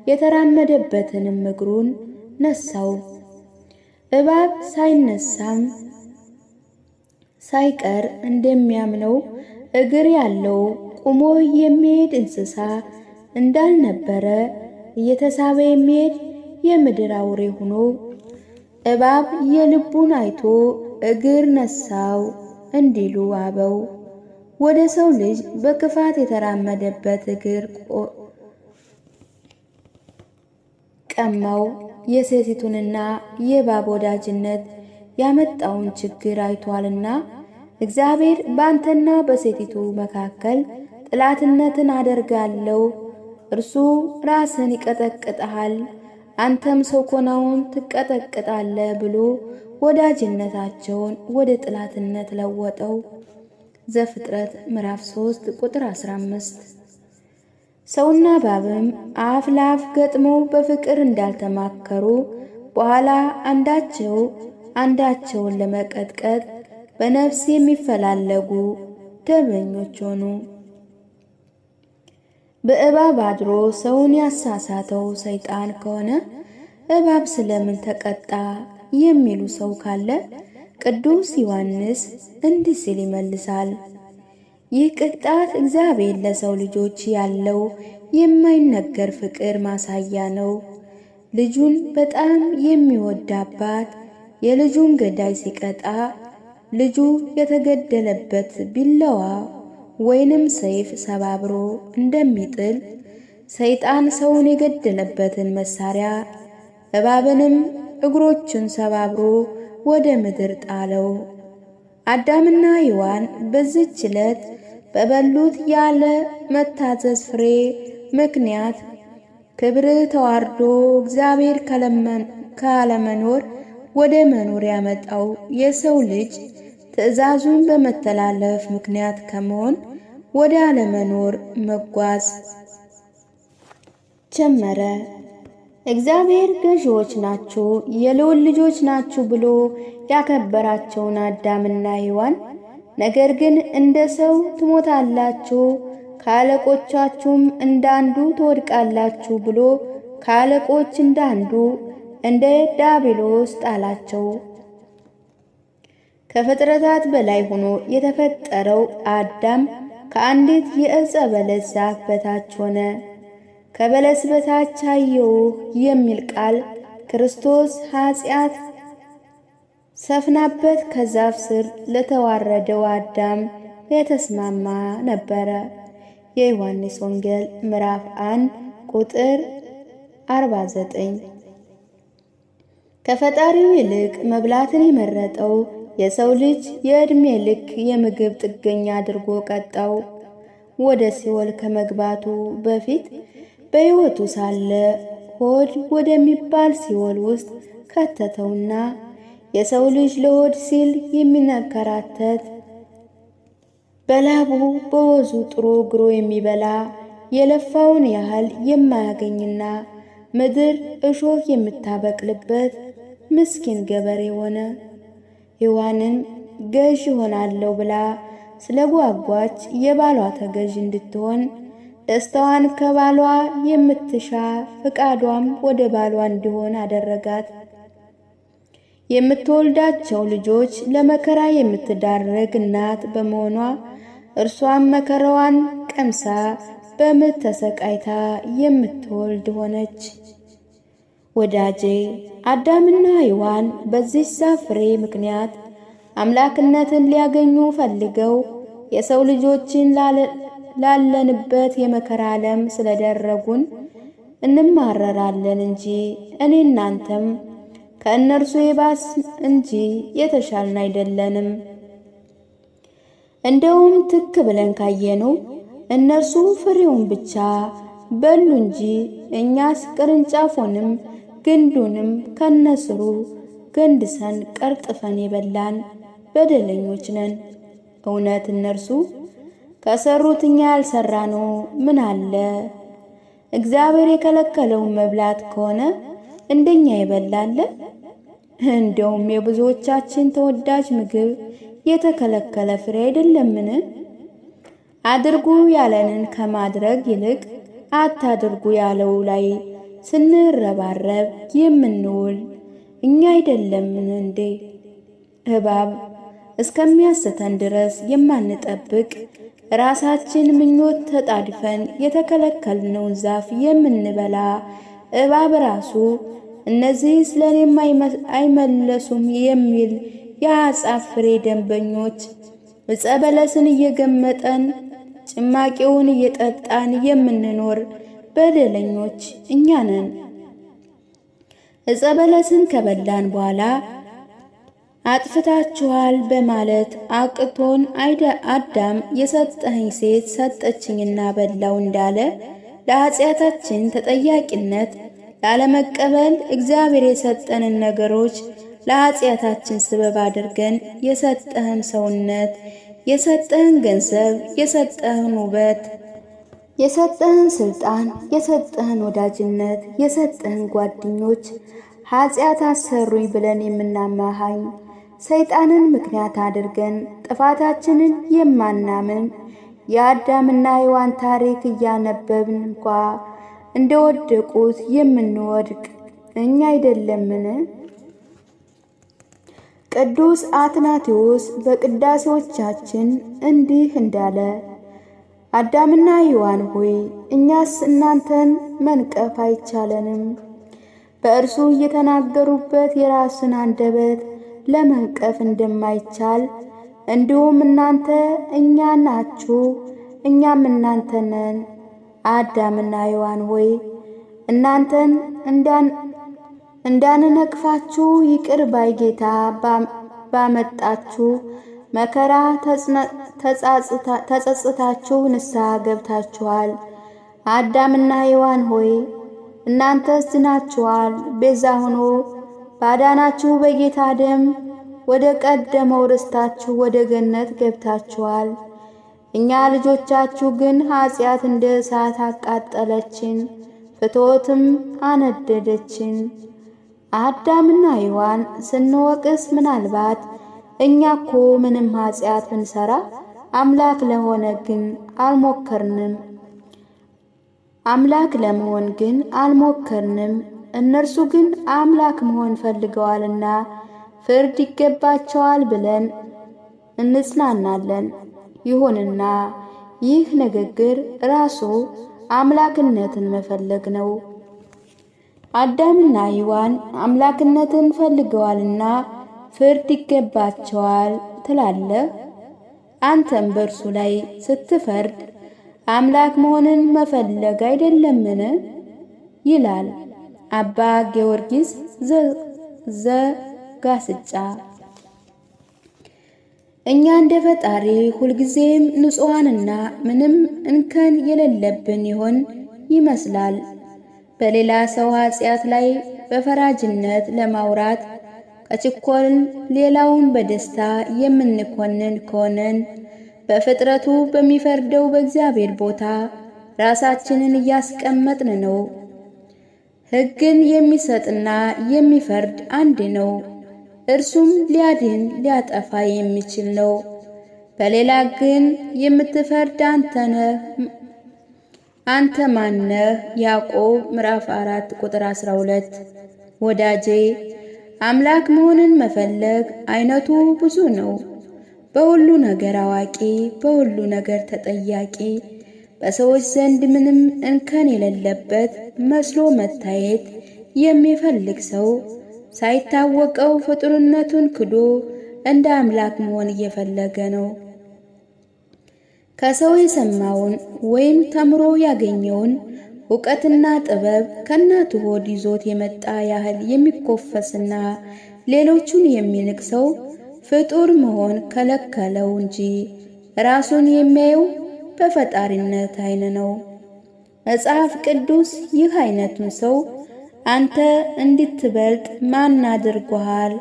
Speaker 1: የተራመደበትንም እግሩን ነሳው። እባብ ሳይነሳም ሳይቀር እንደሚያምነው እግር ያለው ቁሞ የሚሄድ እንስሳ እንዳልነበረ እየተሳበ የሚሄድ የምድር አውሬ ሆኖ እባብ የልቡን አይቶ እግር ነሳው እንዲሉ አበው ወደ ሰው ልጅ በክፋት የተራመደበት እግር ቀማው። የሴቲቱንና የእባብ ወዳጅነት ያመጣውን ችግር አይቷልና እግዚአብሔር በአንተና በሴቲቱ መካከል ጥላትነትን አደርጋለሁ፣ እርሱ ራስን ይቀጠቅጣል፣ አንተም ሰኮናውን ትቀጠቅጣለህ ብሎ ወዳጅነታቸውን ወደ ጥላትነት ለወጠው። ዘፍጥረት ምዕራፍ 3 ቁጥር 15። ሰውና እባብም አፍ ለአፍ ገጥመው በፍቅር እንዳልተማከሩ በኋላ አንዳቸው አንዳቸውን ለመቀጥቀጥ በነፍስ የሚፈላለጉ ደመኞች ሆኑ። በእባብ አድሮ ሰውን ያሳሳተው ሰይጣን ከሆነ እባብ ስለምን ተቀጣ የሚሉ ሰው ካለ ቅዱስ ዮሐንስ እንዲህ ሲል ይመልሳል። ይህ ቅጣት እግዚአብሔር ለሰው ልጆች ያለው የማይነገር ፍቅር ማሳያ ነው። ልጁን በጣም የሚወድ አባት የልጁን ገዳይ ሲቀጣ ልጁ የተገደለበት ቢላዋ ወይንም ሰይፍ ሰባብሮ እንደሚጥል ሰይጣን ሰውን የገደለበትን መሳሪያ እባብንም እግሮቹን ሰባብሮ ወደ ምድር ጣለው። አዳምና ሔዋን በዚህች ዕለት በበሉት ያለ መታዘዝ ፍሬ ምክንያት ክብር ተዋርዶ እግዚአብሔር ካለመኖር ወደ መኖር ያመጣው የሰው ልጅ ትእዛዙን በመተላለፍ ምክንያት ከመሆን ወደ አለመኖር መጓዝ ጀመረ። እግዚአብሔር ገዢዎች ናችሁ፣ የልዑል ልጆች ናችሁ ብሎ ያከበራቸውን አዳምና ሔዋን ነገር ግን እንደ ሰው ትሞታላችሁ፣ ከአለቆቻችሁም እንዳንዱ ትወድቃላችሁ ብሎ ከአለቆች እንዳንዱ እንደ ዲያብሎስ ጣላቸው። ከፍጥረታት በላይ ሆኖ የተፈጠረው አዳም ከአንዲት የዕፀ በለስ ዛፍ በታች ሆነ። ከበለስ በታች አየሁ የሚል ቃል ክርስቶስ ኃጢአት ሰፍናበት ከዛፍ ስር ለተዋረደው አዳም የተስማማ ነበረ። የዮሐንስ ወንጌል ምዕራፍ 1 ቁጥር 49። ከፈጣሪው ይልቅ መብላትን የመረጠው የሰው ልጅ የዕድሜ ልክ የምግብ ጥገኛ አድርጎ ቀጣው። ወደ ሲኦል ከመግባቱ በፊት በሕይወቱ ሳለ ሆድ ወደሚባል ሲኦል ውስጥ ከተተውና የሰው ልጅ ለሆድ ሲል የሚንከራተት በላቡ በወዙ ጥሮ ግሮ የሚበላ የለፋውን ያህል የማያገኝና ምድር እሾህ የምታበቅልበት ምስኪን ገበሬ ሆነ። ሔዋንን ገዥ ሆናለሁ ብላ ስለ ጓጓች የባሏ ተገዥ እንድትሆን ደስታዋን ከባሏ የምትሻ ፍቃዷም ወደ ባሏ እንዲሆን አደረጋት። የምትወልዳቸው ልጆች ለመከራ የምትዳረግ እናት በመሆኗ እርሷም መከራዋን ቀምሳ በምጥ ተሰቃይታ የምትወልድ ሆነች። ወዳጄ አዳምና ሔዋን በዚህ ዛፍ ፍሬ ምክንያት አምላክነትን ሊያገኙ ፈልገው የሰው ልጆችን ላለንበት የመከራ ዓለም ስለደረጉን እንማረራለን እንጂ እኔ እናንተም ከእነርሱ የባስ እንጂ የተሻልን አይደለንም። እንደውም ትክ ብለን ካየነው እነርሱ ፍሬውን ብቻ በሉ እንጂ እኛስ ቅርንጫፉንም ግንዱንም ከነስሩ ገንድሰን ቀርጥፈን የበላን በደለኞች ነን። እውነት እነርሱ ከሰሩት እኛ ያልሰራነው ምን አለ? እግዚአብሔር የከለከለውን መብላት ከሆነ እንደኛ ይበላል። እንደውም የብዙዎቻችን ተወዳጅ ምግብ የተከለከለ ፍሬ አይደለምን? አድርጉ ያለንን ከማድረግ ይልቅ አታድርጉ ያለው ላይ ስንረባረብ የምንውል እኛ አይደለምን እንዴ? እባብ እስከሚያስተን ድረስ የማንጠብቅ ራሳችን ምኞት ተጣድፈን የተከለከልነውን ዛፍ የምንበላ እባብ ራሱ እነዚህ ስለኔም አይመለሱም የሚል የአጻፍ ፍሬ ደንበኞች ዕፀ በለስን እየገመጠን ጭማቂውን እየጠጣን የምንኖር በደለኞች እኛ ነን። ዕፀ በለስን ከበላን በኋላ አጥፍታችኋል በማለት አቅቶን አዳም የሰጠኸኝ ሴት ሰጠችኝና በላው እንዳለ ለኃጢአታችን ተጠያቂነት ላለመቀበል እግዚአብሔር የሰጠንን ነገሮች ለኃጢአታችን ስበብ አድርገን የሰጠህን ሰውነት፣ የሰጠህን ገንዘብ፣ የሰጠህን ውበት፣ የሰጠህን ስልጣን፣ የሰጠህን ወዳጅነት፣ የሰጠህን ጓደኞች ኃጢአት አሰሩኝ ብለን የምናማሃኝ ሰይጣንን ምክንያት አድርገን ጥፋታችንን የማናምን የአዳምና ሔዋን ታሪክ እያነበብን እንኳ እንደወደቁት የምንወድቅ እኛ አይደለምን? ቅዱስ አትናቴዎስ በቅዳሴዎቻችን እንዲህ እንዳለ፣ አዳምና ሔዋን ሆይ እኛስ እናንተን መንቀፍ አይቻለንም። በእርሱ እየተናገሩበት የራስን አንደበት ለመንቀፍ እንደማይቻል እንዲሁም እናንተ እኛ ናችሁ፣ እኛም እናንተ ነን። አዳምና ሔዋን ሆይ እናንተን እንዳንነቅፋችሁ ይቅር ባይ ጌታ ባመጣችሁ መከራ ተጸጽታችሁ ንስሐ ገብታችኋል። አዳምና ሔዋን ሆይ እናንተስ ድናችኋል። ቤዛ ሆኖ ባዳናችሁ በጌታ ደም ወደ ቀደመው ርስታችሁ ወደ ገነት ገብታችኋል። እኛ ልጆቻችሁ ግን ኃጢአት እንደ እሳት አቃጠለችን፣ ፍትወትም አነደደችን። አዳምና ሔዋን ስንወቅስ ምናልባት እኛ እኮ ምንም ኃጢአት ብንሰራ አምላክ ለመሆን ግን አልሞከርንም። እነርሱ ግን አምላክ መሆን ፈልገዋልና ፍርድ ይገባቸዋል ብለን እንጽናናለን። ይሁንና ይህ ንግግር ራሱ አምላክነትን መፈለግ ነው። አዳምና ሔዋን አምላክነትን ፈልገዋልና ፍርድ ይገባቸዋል ትላለህ። አንተም በእርሱ ላይ ስትፈርድ አምላክ መሆንን መፈለግ አይደለምን? ይላል አባ ጊዮርጊስ ዘጋስጫ። እኛ እንደ ፈጣሪ ሁልጊዜም ንጹሐንና ምንም እንከን የሌለብን ይሆን ይመስላል። በሌላ ሰው ኃጢአት ላይ በፈራጅነት ለማውራት ከችኮልን ሌላውን በደስታ የምንኮንን ከሆነን በፍጥረቱ በሚፈርደው በእግዚአብሔር ቦታ ራሳችንን እያስቀመጥን ነው። ሕግን የሚሰጥና የሚፈርድ አንድ ነው። እርሱም ሊያድን ሊያጠፋ የሚችል ነው። በሌላ ግን የምትፈርድ አንተ ማነህ? ያዕቆብ ምዕራፍ 4 ቁጥር 12። ወዳጄ አምላክ መሆንን መፈለግ አይነቱ ብዙ ነው። በሁሉ ነገር አዋቂ፣ በሁሉ ነገር ተጠያቂ፣ በሰዎች ዘንድ ምንም እንከን የሌለበት መስሎ መታየት የሚፈልግ ሰው ሳይታወቀው ፍጡርነቱን ክዶ እንደ አምላክ መሆን እየፈለገ ነው። ከሰው የሰማውን ወይም ተምሮ ያገኘውን ዕውቀትና ጥበብ ከእናቱ ሆድ ይዞት የመጣ ያህል የሚኮፈስና ሌሎቹን የሚንቅ ሰው ፍጡር መሆን ከለከለው እንጂ ራሱን የሚያየው በፈጣሪነት ዓይን ነው። መጽሐፍ ቅዱስ ይህ አይነቱን ሰው አንተ እንድትበልጥ ማን አድርጎሃል?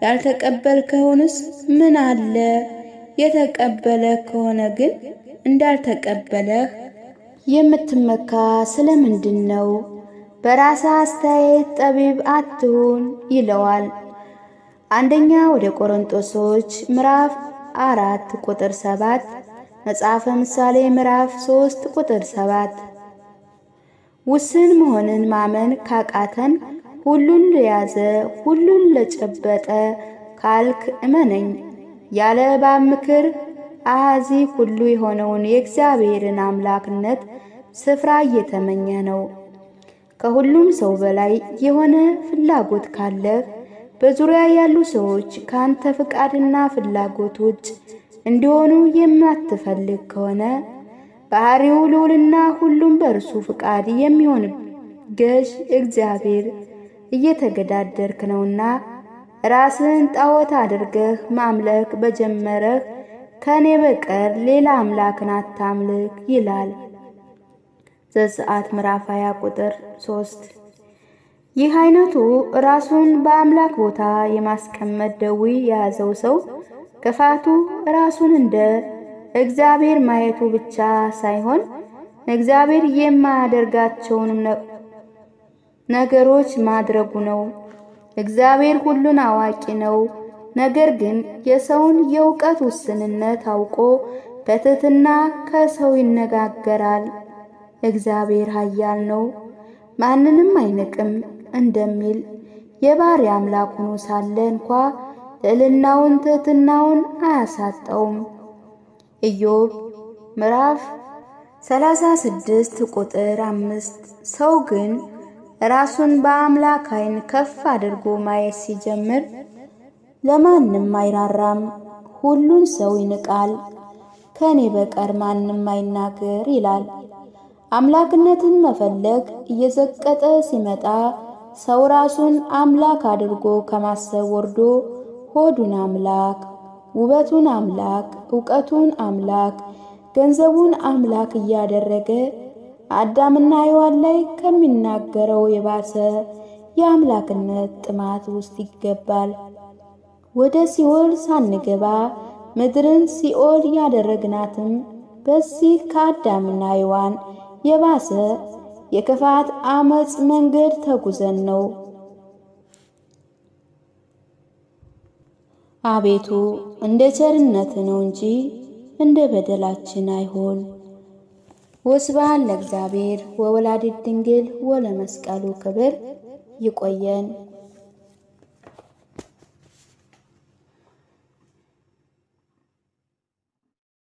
Speaker 1: ያልተቀበልከውንስ ምን አለ? የተቀበለ ከሆነ ግን እንዳልተቀበለህ የምትመካ ስለምንድን ነው? በራስ አስተያየት ጠቢብ አትሁን ይለዋል። አንደኛ ወደ ቆሮንቶሶች ምዕራፍ 4 ቁጥር 7፣ መጽሐፈ ምሳሌ ምዕራፍ 3 ቁጥር 7። ውስን መሆንን ማመን ካቃተን ሁሉን ለያዘ ሁሉን ለጨበጠ ካልክ እመነኝ። ያለ እባብ ምክር አሐዚ ሁሉ የሆነውን የእግዚአብሔርን አምላክነት ስፍራ እየተመኘ ነው። ከሁሉም ሰው በላይ የሆነ ፍላጎት ካለህ በዙሪያ ያሉ ሰዎች ካንተ ፍቃድና ፍላጎት ውጭ እንዲሆኑ የማትፈልግ ከሆነ ባህሪው ልዑልና ሁሉም በእርሱ ፍቃድ የሚሆን ገዥ እግዚአብሔር እየተገዳደርክ ነውና ራስን ጣዖት አድርገህ ማምለክ በጀመረህ ከኔ በቀር ሌላ አምላክን አታምልክ ይላል ዘጸአት ምዕራፍ 20 ቁጥር 3። ይህ አይነቱ ራሱን በአምላክ ቦታ የማስቀመጥ ደዌ የያዘው ሰው ክፋቱ ራሱን እንደ እግዚአብሔር ማየቱ ብቻ ሳይሆን እግዚአብሔር የማያደርጋቸውን ነገሮች ማድረጉ ነው። እግዚአብሔር ሁሉን አዋቂ ነው። ነገር ግን የሰውን የእውቀት ውስንነት አውቆ በትሕትና ከሰው ይነጋገራል። እግዚአብሔር ኃያል ነው፣ ማንንም አይንቅም እንደሚል የባሕርይ አምላክ ሆኖ ሳለ እንኳ ልዕልናውን ትሕትናውን አያሳጣውም። ኢዮብ ምዕራፍ 36 ቁጥር 5። ሰው ግን ራሱን በአምላክ ዓይን ከፍ አድርጎ ማየት ሲጀምር ለማንም አይራራም፣ ሁሉን ሰው ይንቃል። ከኔ በቀር ማንም አይናገር ይላል። አምላክነትን መፈለግ እየዘቀጠ ሲመጣ ሰው ራሱን አምላክ አድርጎ ከማሰብ ወርዶ ሆዱን አምላክ፣ ውበቱን አምላክ፣ ዕውቀቱን አምላክ፣ ገንዘቡን አምላክ እያደረገ አዳምና ሔዋን ላይ ከሚናገረው የባሰ የአምላክነት ጥማት ውስጥ ይገባል። ወደ ሲኦል ሳንገባ ምድርን ሲኦል ያደረግናትም በዚህ ከአዳምና ሔዋን የባሰ የክፋት አመፅ መንገድ ተጉዘን ነው። አቤቱ እንደ ቸርነት ነው እንጂ እንደ በደላችን አይሆን። ወስብሐት ለእግዚአብሔር ወወላዲቱ ድንግል ወለመስቀሉ ክብር። ይቆየን።